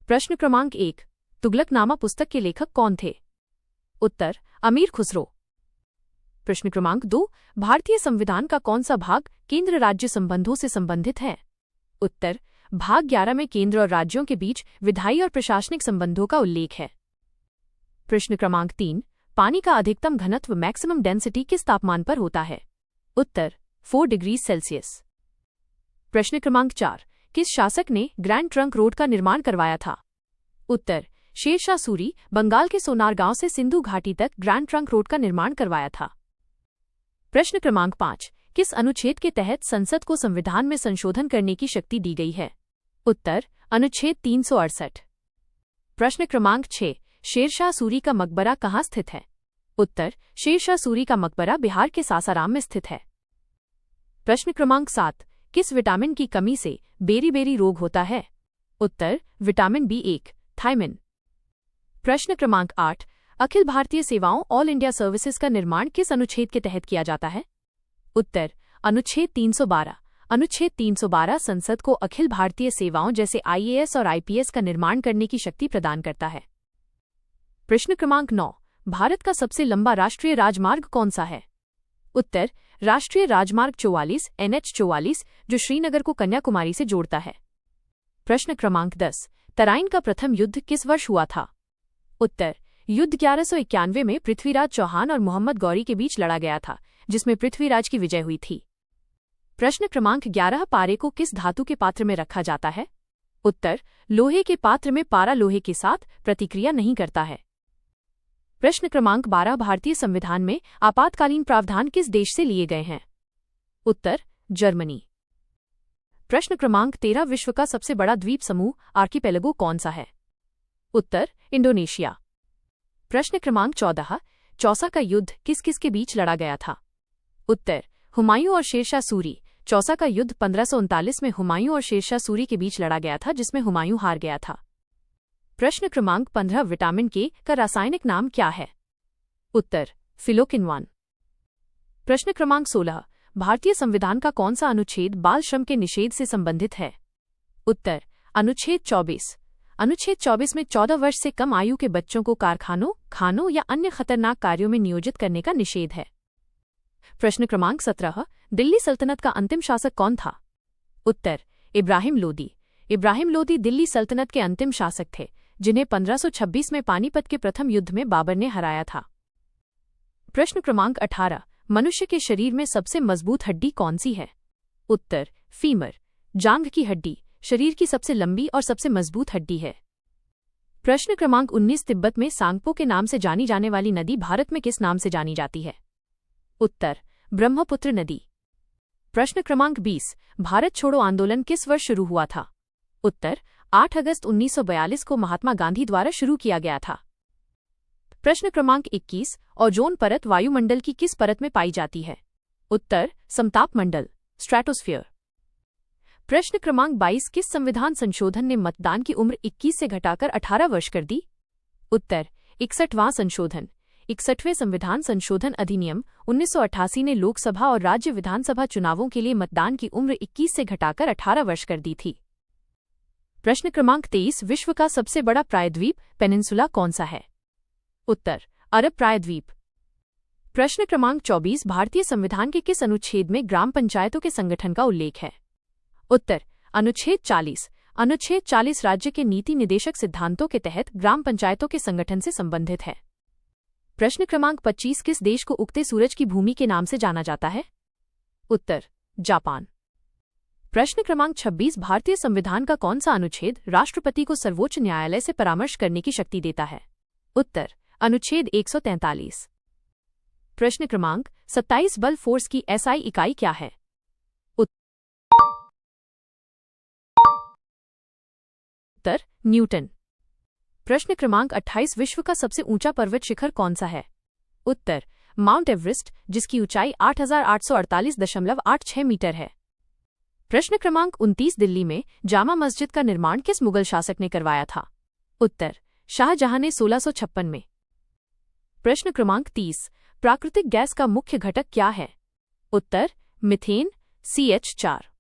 प्रश्न क्रमांक 1, तुगलकनामा पुस्तक के लेखक कौन थे? उत्तर, अमीर खुसरो। प्रश्न क्रमांक 2, भारतीय संविधान का कौन सा भाग केंद्र राज्य संबंधों से संबंधित है? उत्तर, भाग 11 में केंद्र और राज्यों के बीच विधायी और प्रशासनिक संबंधों का उल्लेख है। प्रश्न क्रमांक 3, पानी का अधिकतम घनत्व मैक्सिमम डेंसिटी किस तापमान पर होता है? उत्तर, 4 डिग्री सेल्सियस। प्रश्न क्रमांक 4, किस शासक ने ग्रैंड ट्रंक रोड का निर्माण करवाया था? उत्तर, शेरशाह सूरी बंगाल के सोनारगांव से सिंधु घाटी तक ग्रैंड ट्रंक रोड का निर्माण करवाया था। प्रश्न क्रमांक 5, किस अनुच्छेद के तहत संसद को संविधान में संशोधन करने की शक्ति दी गई है? उत्तर, अनुच्छेद 368। प्रश्न क्रमांक 6, शेरशाह सूरी का मकबरा कहाँ स्थित है? उत्तर, शेरशाह सूरी का मकबरा बिहार के सासाराम में स्थित है। प्रश्न क्रमांक 7, किस विटामिन की कमी से बेरी-बेरी रोग होता है? उत्तर, विटामिन B1, थायमिन। प्रश्न क्रमांक 8, अखिल भारतीय सेवाओं ऑल इंडिया सर्विसेज का निर्माण किस अनुच्छेद के तहत किया जाता है? उत्तर, अनुच्छेद 312। अनुच्छेद 312 संसद को अखिल भारतीय सेवाओं जैसे IAS और IPS का निर्माण करने की शक्ति प्रदान करता है। प्रश्न क्रमांक 9, भारत का सबसे लंबा राष्ट्रीय राजमार्ग कौन सा है? उत्तर, राष्ट्रीय राजमार्ग 44 NH 44 जो श्रीनगर को कन्याकुमारी से जोड़ता है। प्रश्न क्रमांक 10, तराइन का प्रथम युद्ध किस वर्ष हुआ था? उत्तर, युद्ध 1191 में पृथ्वीराज चौहान और मोहम्मद गौरी के बीच लड़ा गया था, जिसमें पृथ्वीराज की विजय हुई थी। प्रश्न क्रमांक 11, पारे को किस धातु के पात्र में रखा जाता है? उत्तर, लोहे के पात्र में पारा लोहे के साथ प्रतिक्रिया नहीं करता है। प्रश्न क्रमांक 12, भारतीय संविधान में आपातकालीन प्रावधान किस देश से लिए गए हैं? उत्तर, जर्मनी। प्रश्न क्रमांक 13, विश्व का सबसे बड़ा द्वीप समूह आर्किपेलगो कौन सा है? उत्तर, इंडोनेशिया। प्रश्न क्रमांक 14, चौसा का युद्ध किस किस के बीच लड़ा गया था? उत्तर, हुमायूं और शेरशाह सूरी। चौसा का युद्ध 1539 में हुमायूं और शेरशाह सूरी के बीच लड़ा गया था, जिसमें हुमायूं हार गया था। प्रश्न क्रमांक 15, विटामिन के का रासायनिक नाम क्या है? उत्तर, फिलोकिनवान। प्रश्न क्रमांक 16, भारतीय संविधान का कौन सा अनुच्छेद बाल श्रम के निषेध से संबंधित है? उत्तर, अनुच्छेद 24। अनुच्छेद 24 में 14 वर्ष से कम आयु के बच्चों को कारखानों, खानों या अन्य खतरनाक कार्यों में नियोजित करने का निषेध है। प्रश्न क्रमांक 17, दिल्ली सल्तनत का अंतिम शासक कौन था? उत्तर, इब्राहिम लोदी। इब्राहिम लोदी दिल्ली सल्तनत के अंतिम शासक थे, जिन्हें 1526 में पानीपत के प्रथम युद्ध में बाबर ने हराया था। प्रश्न क्रमांक 18, मनुष्य के शरीर में सबसे मजबूत हड्डी कौन सी है? उत्तर, फीमर। जांघ की हड्डी शरीर की सबसे लंबी और सबसे मजबूत हड्डी है। प्रश्न क्रमांक 19, तिब्बत में सांगपो के नाम से जानी जाने वाली नदी भारत में किस नाम से जानी जाती है? उत्तर, ब्रह्मपुत्र नदी। प्रश्न क्रमांक 20, भारत छोड़ो आंदोलन किस वर्ष शुरू हुआ था? उत्तर, 8 अगस्त 1942 को महात्मा गांधी द्वारा शुरू किया गया था। प्रश्न क्रमांक 21, ओजोन परत वायुमंडल की किस परत में पाई जाती है? उत्तर, समताप मंडल, स्ट्रेटोस्फीयर। प्रश्न क्रमांक 22, किस संविधान संशोधन ने मतदान की उम्र 21 से घटाकर 18 वर्ष कर दी? उत्तर, 61वां संशोधन। 61वें संविधान संशोधन अधिनियम 1988 ने लोकसभा और राज्य विधानसभा चुनावों के लिए मतदान की उम्र 21 से घटाकर 18 वर्ष कर दी थी। प्रश्न क्रमांक 23, विश्व का सबसे बड़ा प्रायद्वीप पेनिनसुला कौन सा है? उत्तर, अरब प्रायद्वीप। प्रश्न क्रमांक 24, भारतीय संविधान के किस अनुच्छेद में ग्राम पंचायतों के संगठन का उल्लेख है? उत्तर, अनुच्छेद 40। अनुच्छेद 40 राज्य के नीति निदेशक सिद्धांतों के तहत ग्राम पंचायतों के संगठन से संबंधित है। प्रश्न क्रमांक 25, किस देश को उगते सूरज की भूमि के नाम से जाना जाता है? उत्तर, जापान। प्रश्न क्रमांक 26, भारतीय संविधान का कौन सा अनुच्छेद राष्ट्रपति को सर्वोच्च न्यायालय से परामर्श करने की शक्ति देता है? उत्तर, अनुच्छेद 143। प्रश्न क्रमांक 27, बल फोर्स की SI इकाई क्या है? उत्तर, न्यूटन। प्रश्न क्रमांक 28, विश्व का सबसे ऊंचा पर्वत शिखर कौन सा है? उत्तर, माउंट एवरेस्ट, जिसकी ऊंचाई 8848.86 मीटर है। प्रश्न क्रमांक 29, दिल्ली में जामा मस्जिद का निर्माण किस मुगल शासक ने करवाया था? उत्तर, शाहजहां ने 1656 में। प्रश्न क्रमांक 30, प्राकृतिक गैस का मुख्य घटक क्या है? उत्तर, मीथेन CH4।